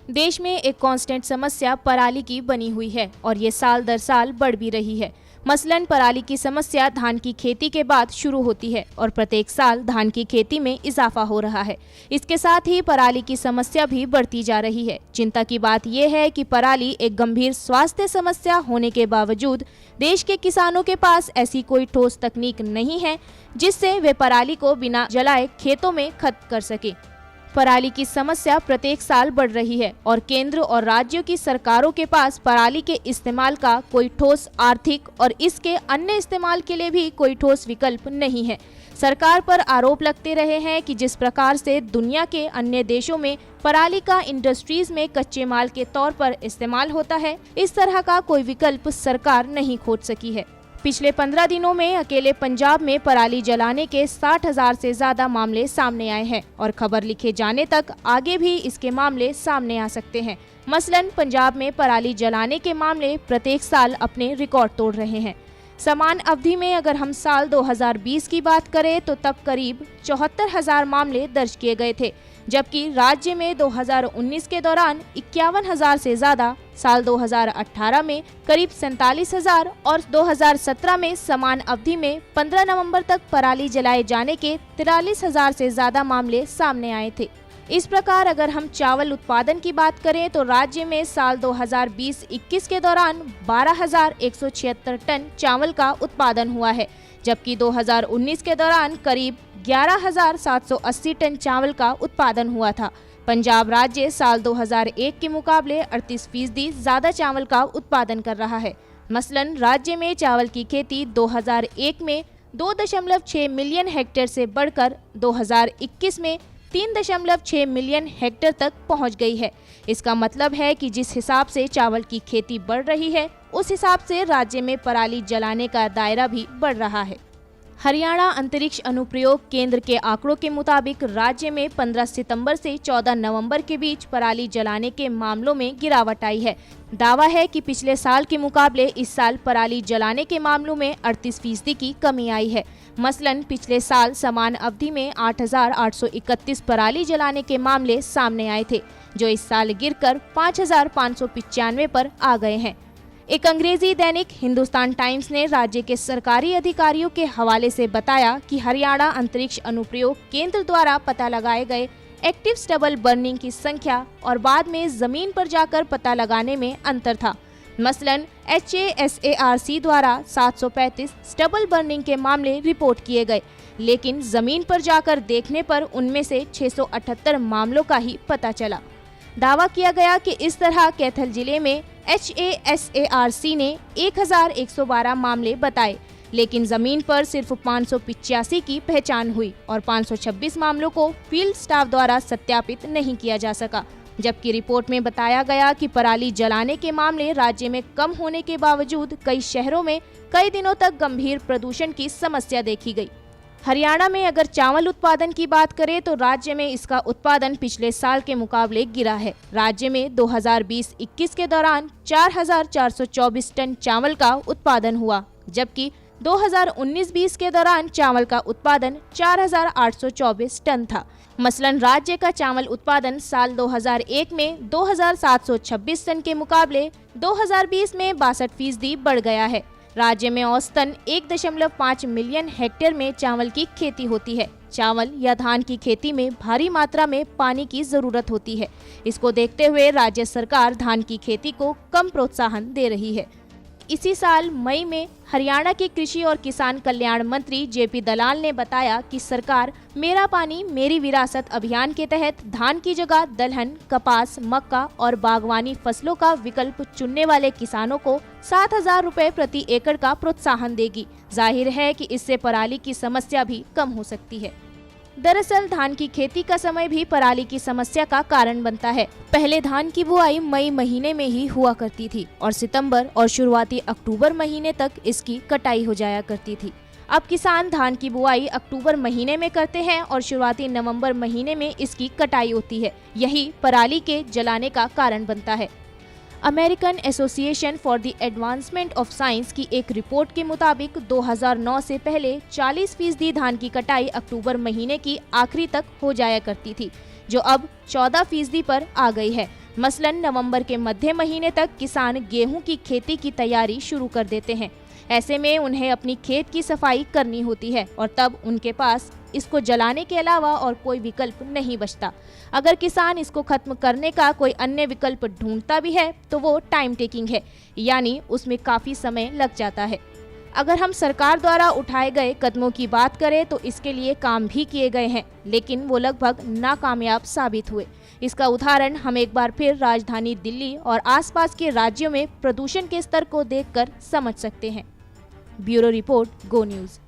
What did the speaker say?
देश में एक कांस्टेंट समस्या पराली की बनी हुई है और ये साल दर साल बढ़ भी रही है। मसलन पराली की समस्या धान की खेती के बाद शुरू होती है और प्रत्येक साल धान की खेती में इजाफा हो रहा है। इसके साथ ही पराली की समस्या भी बढ़ती जा रही है। चिंता की बात यह है कि पराली एक गंभीर स्वास्थ्य समस्या होने के बावजूद देश के किसानों के पास ऐसी कोई ठोस तकनीक नहीं है जिससे वे पराली को बिना जलाए खेतों में खत्म कर सके। पराली की समस्या प्रत्येक साल बढ़ रही है और केंद्र और राज्यों की सरकारों के पास पराली के इस्तेमाल का कोई ठोस आर्थिक और इसके अन्य इस्तेमाल के लिए भी कोई ठोस विकल्प नहीं है। सरकार पर आरोप लगते रहे हैं कि जिस प्रकार से दुनिया के अन्य देशों में पराली का इंडस्ट्रीज में कच्चे माल के तौर पर इस्तेमाल होता है, इस तरह का कोई विकल्प सरकार नहीं खोज सकी है। पिछले 15 दिनों में अकेले पंजाब में पराली जलाने के 60,000 से ज्यादा मामले सामने आए हैं और खबर लिखे जाने तक आगे भी इसके मामले सामने आ सकते हैं। मसलन पंजाब में पराली जलाने के मामले प्रत्येक साल अपने रिकॉर्ड तोड़ रहे हैं। समान अवधि में अगर हम साल 2020 की बात करें तो तब करीब 74,000 मामले दर्ज किए गए थे, जबकि राज्य में 2019 के दौरान 51,000 से ज्यादा, साल 2018 में करीब 47,000 और 2017 में समान अवधि में 15 नवंबर तक पराली जलाए जाने के 43,000 से ज्यादा मामले सामने आए थे। इस प्रकार अगर हम चावल उत्पादन की बात करें तो राज्य में साल 2020-21 के दौरान 12,176 टन चावल का उत्पादन हुआ है, जबकि 2019 के दौरान करीब 11,780 टन चावल का उत्पादन हुआ था। पंजाब राज्य साल 2001 के मुकाबले 38% ज्यादा चावल का उत्पादन कर रहा है। मसलन राज्य में चावल की खेती 2001 में 2.6 मिलियन हेक्टेयर से बढ़कर 2021 में 3.6 मिलियन हेक्टेयर तक पहुंच गई है। इसका मतलब है कि जिस हिसाब से चावल की खेती बढ़ रही है, उस हिसाब से राज्य में पराली जलाने का दायरा भी बढ़ रहा है। हरियाणा अंतरिक्ष अनुप्रयोग केंद्र के आंकड़ों के मुताबिक राज्य में 15 सितंबर से 14 नवंबर के बीच पराली जलाने के मामलों में गिरावट आई है। दावा है कि पिछले साल के मुकाबले इस साल पराली जलाने के मामलों में 38% की कमी आई है। मसलन पिछले साल समान अवधि में 8,831 पराली जलाने के मामले सामने आए थे, जो इस साल गिरकर 5,595 पर आ गए हैं। एक अंग्रेजी दैनिक हिंदुस्तान टाइम्स ने राज्य के सरकारी अधिकारियों के हवाले से बताया कि हरियाणा अंतरिक्ष अनुप्रयोग केंद्र द्वारा पता लगाए गए एक्टिव स्टबल बर्निंग की संख्या और बाद में जमीन पर जाकर पता लगाने में अंतर था। मसलन HASARC द्वारा 735 स्टबल बर्निंग के मामले रिपोर्ट किए गए, लेकिन जमीन पर जाकर देखने पर उनमें से 678 मामलों का ही पता चला। दावा किया गया कि इस तरह कैथल जिले में HASARC ने 1,112 मामले बताए, लेकिन जमीन पर सिर्फ 585 की पहचान हुई और 526 मामलों को फील्ड स्टाफ द्वारा सत्यापित नहीं किया जा सका। जबकि रिपोर्ट में बताया गया कि पराली जलाने के मामले राज्य में कम होने के बावजूद कई शहरों में कई दिनों तक गंभीर प्रदूषण की समस्या देखी गई। हरियाणा में अगर चावल उत्पादन की बात करें तो राज्य में इसका उत्पादन पिछले साल के मुकाबले गिरा है। राज्य में 2020-21 के दौरान 4,424 टन चावल का उत्पादन हुआ, जबकि 2019-20 के दौरान चावल का उत्पादन 4,824 टन था। मसलन राज्य का चावल उत्पादन साल 2001 में 2,726 टन के मुकाबले 2020 में 62% बढ़ गया है। राज्य में औसतन 1.5 मिलियन हेक्टेयर में चावल की खेती होती है। चावल या धान की खेती में भारी मात्रा में पानी की जरूरत होती है। इसको देखते हुए राज्य सरकार धान की खेती को कम प्रोत्साहन दे रही है। इसी साल मई में हरियाणा के कृषि और किसान कल्याण मंत्री JP दलाल ने बताया कि सरकार मेरा पानी मेरी विरासत अभियान के तहत धान की जगह दलहन, कपास, मक्का और बागवानी फसलों का विकल्प चुनने वाले किसानों को 7,000 रुपए प्रति एकड़ का प्रोत्साहन देगी। जाहिर है कि इससे पराली की समस्या भी कम हो सकती है। दरअसल धान की खेती का समय भी पराली की समस्या का कारण बनता है। पहले धान की बुआई मई महीने में ही हुआ करती थी और सितंबर और शुरुआती अक्टूबर महीने तक इसकी कटाई हो जाया करती थी। अब किसान धान की बुआई अक्टूबर महीने में करते हैं और शुरुआती नवंबर महीने में इसकी कटाई होती है। यही पराली के जलाने का कारण बनता है। American association for the advancement of science की एक रिपोर्ट के मुताबिक 2009 से पहले 40% धान की कटाई अक्टूबर महीने की आखिरी तक हो जाया करती थी, जो अब 14% पर आ गई है। मसलन नवंबर के मध्य महीने तक किसान गेहूं की खेती की तैयारी शुरू कर देते हैं। ऐसे में उन्हें अपनी खेत की सफाई करनी होती है और तब उनके पास इसको जलाने के अलावा और कोई विकल्प नहीं बचता। अगर किसान इसको खत्म करने का कोई अन्य विकल्प ढूंढता भी है तो वो टाइम टेकिंग है, यानी उसमें काफी समय लग जाता है। अगर हम सरकार द्वारा उठाए गए कदमों की बात करें तो इसके लिए काम भी किए गए हैं, लेकिन वो लगभग नाकामयाब साबित हुए। इसका उदाहरण हम एक बार फिर राजधानी दिल्ली और आसपास के राज्यों में प्रदूषण के स्तर को देखकर समझ सकते हैं। ब्यूरो रिपोर्ट, गो न्यूज़।